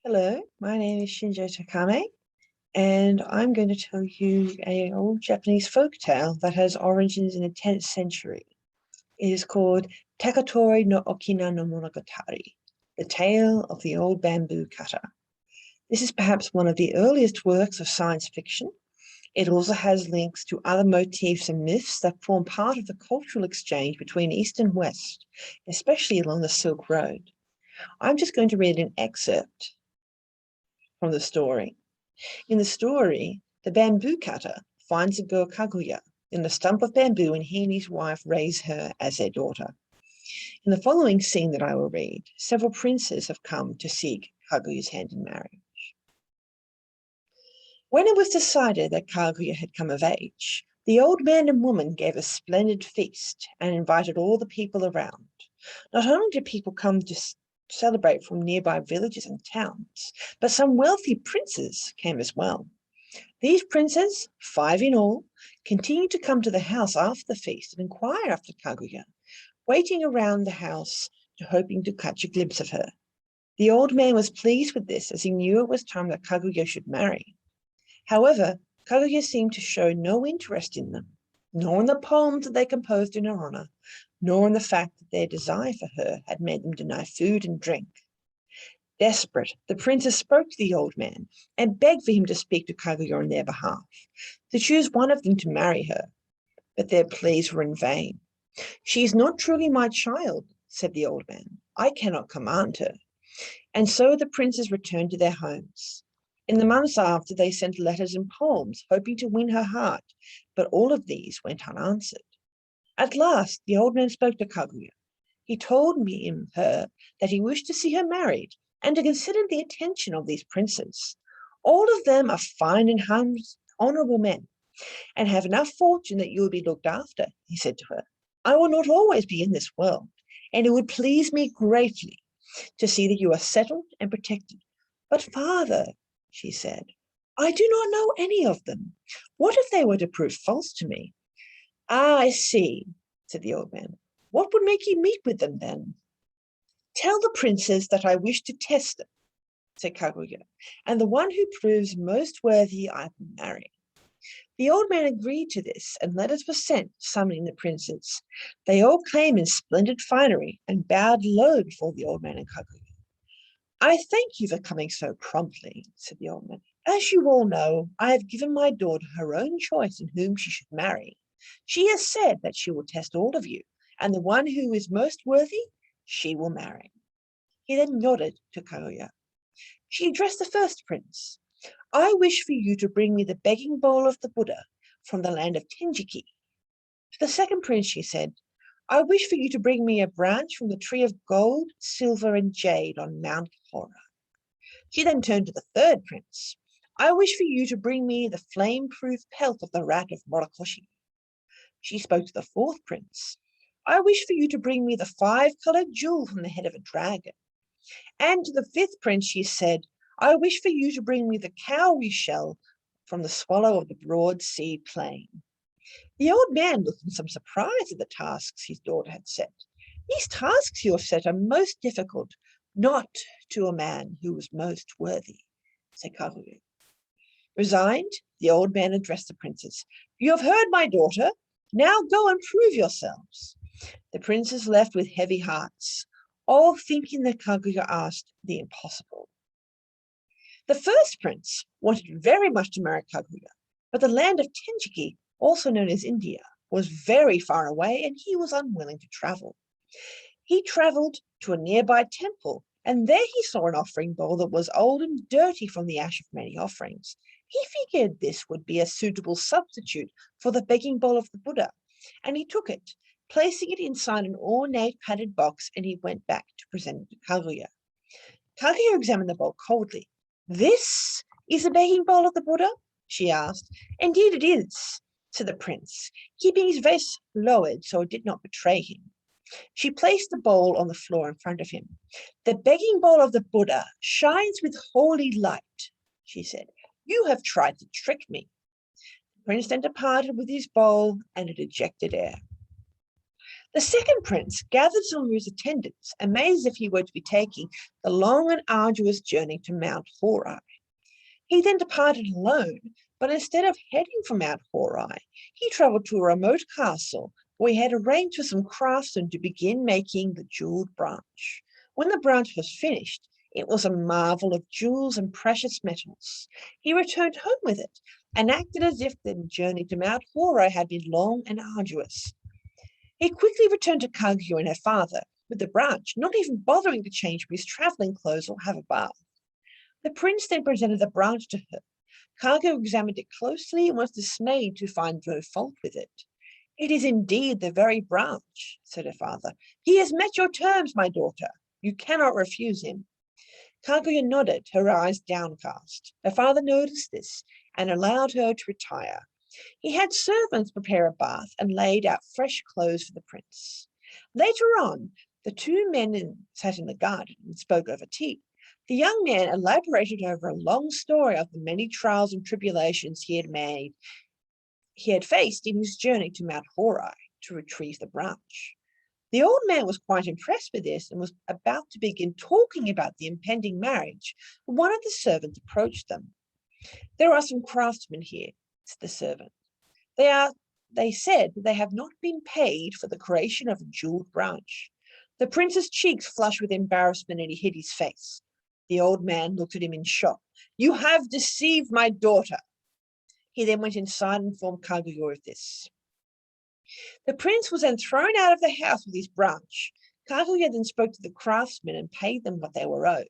Hello, my name is Shinjo Takame, and I'm going to tell you an old Japanese folk tale that has origins in the 10th century. It is called Taketori no Okina no Monogatari, the tale of the old bamboo cutter. This is perhaps one of the earliest works of science fiction. It also has links to other motifs and myths that form part of the cultural exchange between East and West, especially along the Silk Road. I'm just going to read an excerpt from the story. In the story, the bamboo cutter finds the girl Kaguya in the stump of bamboo, and he and his wife raise her as their daughter. In the following scene that I will read, several princes have come to seek Kaguya's hand in marriage. When it was decided that Kaguya had come of age, the old man and woman gave a splendid feast and invited all the people around. Not only did people come to celebrate from nearby villages and towns, but some wealthy princes came as well. These princes, 5 in all, continued to come to the house after the feast and inquire after Kaguya, waiting around the house, hoping to catch a glimpse of her. The old man was pleased with this, as he knew it was time that Kaguya should marry. However, Kaguya seemed to show no interest in them, nor in the poems that they composed in her honor, nor in the fact that their desire for her had made them deny food and drink. Desperate, the princes spoke to the old man and begged for him to speak to Kaguya on their behalf, to choose one of them to marry her. But their pleas were in vain. "She is not truly my child," said the old man. "I cannot command her." And so the princes returned to their homes. In the months after, they sent letters and poems, hoping to win her heart, but all of these went unanswered. At last, the old man spoke to Kaguya. He told her that he wished to see her married and to consider the attention of these princes. "All of them are fine and honorable men, and have enough fortune that you will be looked after," he said to her. "I will not always be in this world, and it would please me greatly to see that you are settled and protected." "But father," she said, "I do not know any of them. What if they were to prove false to me?" "Ah, I see," said the old man. "What would make you meet with them then?" "Tell the princes that I wish to test them," said Kaguya, "and the one who proves most worthy I will marry." The old man agreed to this, and letters were sent summoning the princes. They all came in splendid finery and bowed low before the old man and Kaguya. "I thank you for coming so promptly," said the old man. "As you all know, I have given my daughter her own choice in whom she should marry. She has said that she will test all of you, and the one who is most worthy, she will marry." He then nodded to Kaguya. She addressed the first prince. "I wish for you to bring me the begging bowl of the Buddha from the land of Tenjiki." To the second prince she said, "I wish for you to bring me a branch from the tree of gold, silver, and jade on Mount Hora." She then turned to the third prince. "I wish for you to bring me the flame-proof pelt of the rat of Morokoshi." She spoke to the fourth prince. "I wish for you to bring me the 5-colored jewel from the head of a dragon." And to the fifth prince she said, "I wish for you to bring me the cowrie shell from the swallow of the broad sea plain." The old man looked in some surprise at the tasks his daughter had set. "These tasks you have set are most difficult, not to a man who was most worthy," said Kaguya. Resigned, the old man addressed the princes. "You have heard my daughter. Now go and prove yourselves." The princes left with heavy hearts, all thinking that Kaguya asked the impossible. The first prince wanted very much to marry Kaguya, but the land of Tenjiki, also known as India, was very far away, and he was unwilling to travel. He traveled to a nearby temple, and there he saw an offering bowl that was old and dirty from the ash of many offerings. He figured this would be a suitable substitute for the begging bowl of the Buddha, and he took it, placing it inside an ornate padded box, and he went back to present it to Kaguya. Kaguya examined the bowl coldly. "This is the begging bowl of the Buddha?" she asked. "Indeed it is," said the prince, keeping his face lowered so it did not betray him. She placed the bowl on the floor in front of him. "The begging bowl of the Buddha shines with holy light," she said. "You have tried to trick me." The prince then departed with his bowl and a dejected air. The second prince gathered some of his attendants and made as if he were to be taking the long and arduous journey to Mount Horai. He then departed alone, but instead of heading for Mount Horai, he travelled to a remote castle where he had arranged for some craftsmen to begin making the jeweled branch. When the branch was finished, it was a marvel of jewels and precious metals. He returned home with it and acted as if the journey to Mount Horai had been long and arduous. He quickly returned to Kaguya and her father with the branch, not even bothering to change from his travelling clothes or have a bath. The prince then presented the branch to her. Kaguya examined it closely and was dismayed to find no fault with it. "It is indeed the very branch," said her father. "He has met your terms, my daughter. You cannot refuse him." Kaguya nodded, her eyes downcast. Her father noticed this and allowed her to retire. He had servants prepare a bath and laid out fresh clothes for the prince. Later on, the two men sat in the garden and spoke over tea. The young man elaborated over a long story of the many trials and tribulations he had faced in his journey to Mount Horai to retrieve the branch. The old man was quite impressed with this and was about to begin talking about the impending marriage when one of the servants approached them. "There are some craftsmen here," said the servant. They said they have not been paid for the creation of a jeweled branch." The prince's cheeks flushed with embarrassment and he hid his face. The old man looked at him in shock. "You have deceived my daughter." He then went inside and informed Kaguya of this. The prince was then thrown out of the house with his branch. Kaguya then spoke to the craftsmen and paid them what they were owed.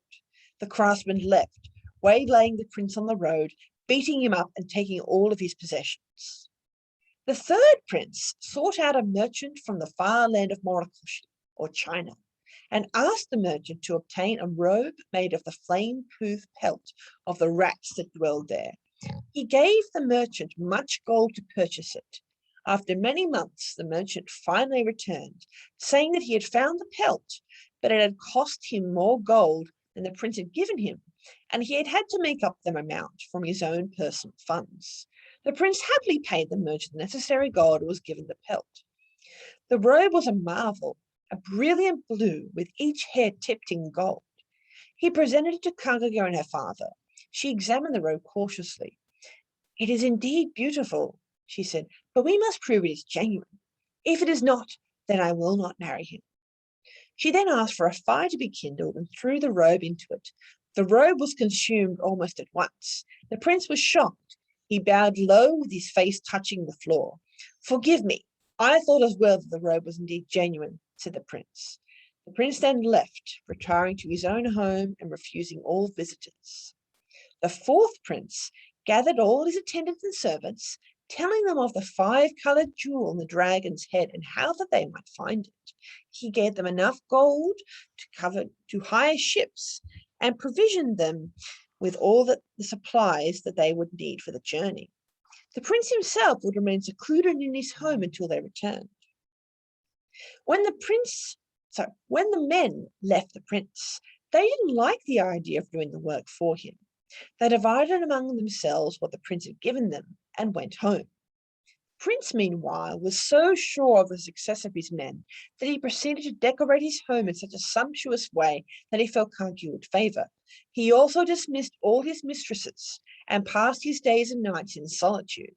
The craftsmen left, waylaying the prince on the road, beating him up and taking all of his possessions. The third prince sought out a merchant from the far land of Morokoshi, or China, and asked the merchant to obtain a robe made of the flame-proof pelt of the rats that dwelled there. He gave the merchant much gold to purchase it. After many months, the merchant finally returned, saying that he had found the pelt, but it had cost him more gold than the prince had given him, and he had had to make up the amount from his own personal funds. The prince happily paid the merchant the necessary gold and was given the pelt. The robe was a marvel, a brilliant blue with each hair tipped in gold. He presented it to Kaguya and her father. She examined the robe cautiously. "It is indeed beautiful," she said, "but we must prove it is genuine. If it is not, then I will not marry him." She then asked for a fire to be kindled and threw the robe into it. The robe was consumed almost at once. The prince was shocked. He bowed low with his face touching the floor. "Forgive me. I thought as well that the robe was indeed genuine," said the prince. The prince then left, retiring to his own home and refusing all visitors. The fourth prince gathered all his attendants and servants, telling them of the 5-colored jewel on the dragon's head and how that they might find it. He gave them enough gold to hire ships and provisioned them with all the supplies that they would need for the journey. The prince himself would remain secluded in his home until they returned. When the men left the prince, they didn't like the idea of doing the work for him. They divided among themselves what the prince had given them and went home. Prince, meanwhile, was so sure of the success of his men that he proceeded to decorate his home in such a sumptuous way that he felt Kaguya would favor. He also dismissed all his mistresses and passed his days and nights in solitude.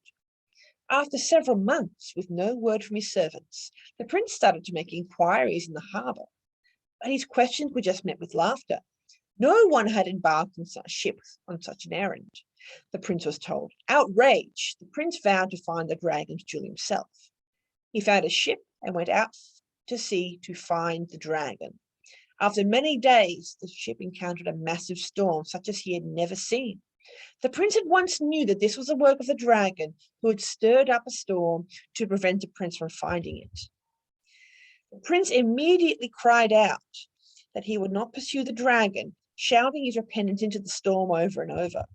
After several months, with no word from his servants, the prince started to make inquiries in the harbor, but his questions were just met with laughter. No one had embarked on such a ship on such an errand, the prince was told. Outraged, the prince vowed to find the dragon's jewel himself. He found a ship and went out to sea to find the dragon. After many days, the ship encountered a massive storm such as he had never seen. The prince at once knew that this was the work of the dragon, who had stirred up a storm to prevent the prince from finding it. The prince immediately cried out that he would not pursue the dragon, shouting his repentance into the storm over and over.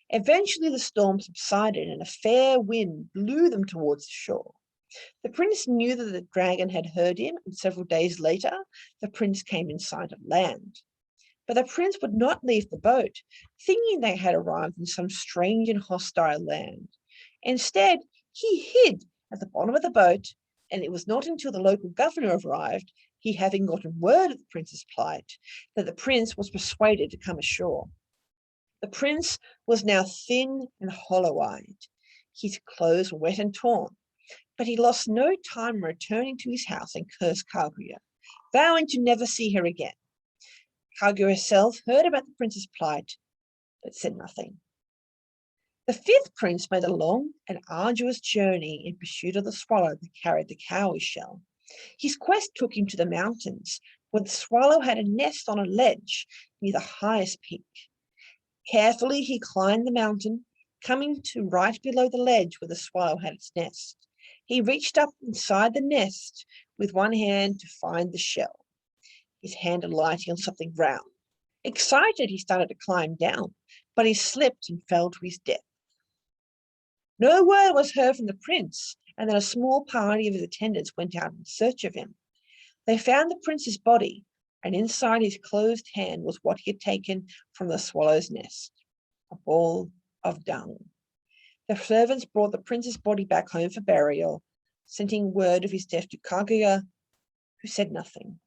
Eventually, the storm subsided and a fair wind blew them towards the shore. The prince knew that the dragon had heard him, and several days later, the prince came in sight of land. But the prince would not leave the boat, thinking they had arrived in some strange and hostile land. Instead, he hid at the bottom of the boat And it was not until the local governor arrived, he having gotten word of the prince's plight, that the prince was persuaded to come ashore. The prince was now thin and hollow-eyed, his clothes wet and torn, but he lost no time in returning to his house and cursed Kaguya, vowing to never see her again. Kaguya herself heard about the prince's plight, but said nothing. The fifth prince made a long and arduous journey in pursuit of the swallow that carried the cowrie shell. His quest took him to the mountains, where the swallow had a nest on a ledge near the highest peak. Carefully he climbed the mountain, coming to right below the ledge where the swallow had its nest. He reached up inside the nest with one hand to find the shell, his hand alighting on something round. Excited, he started to climb down, but he slipped and fell to his death. No word was heard from the prince, and then a small party of his attendants went out in search of him. They found the prince's body, and inside his closed hand was what he had taken from the swallow's nest, a ball of dung. The servants brought the prince's body back home for burial, sending word of his death to Kaguya, who said nothing.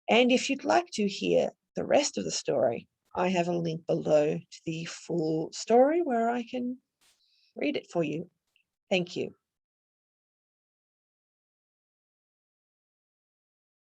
And if you'd like to hear the rest of the story, I have a link below to the full story where I can read it for you. Thank you.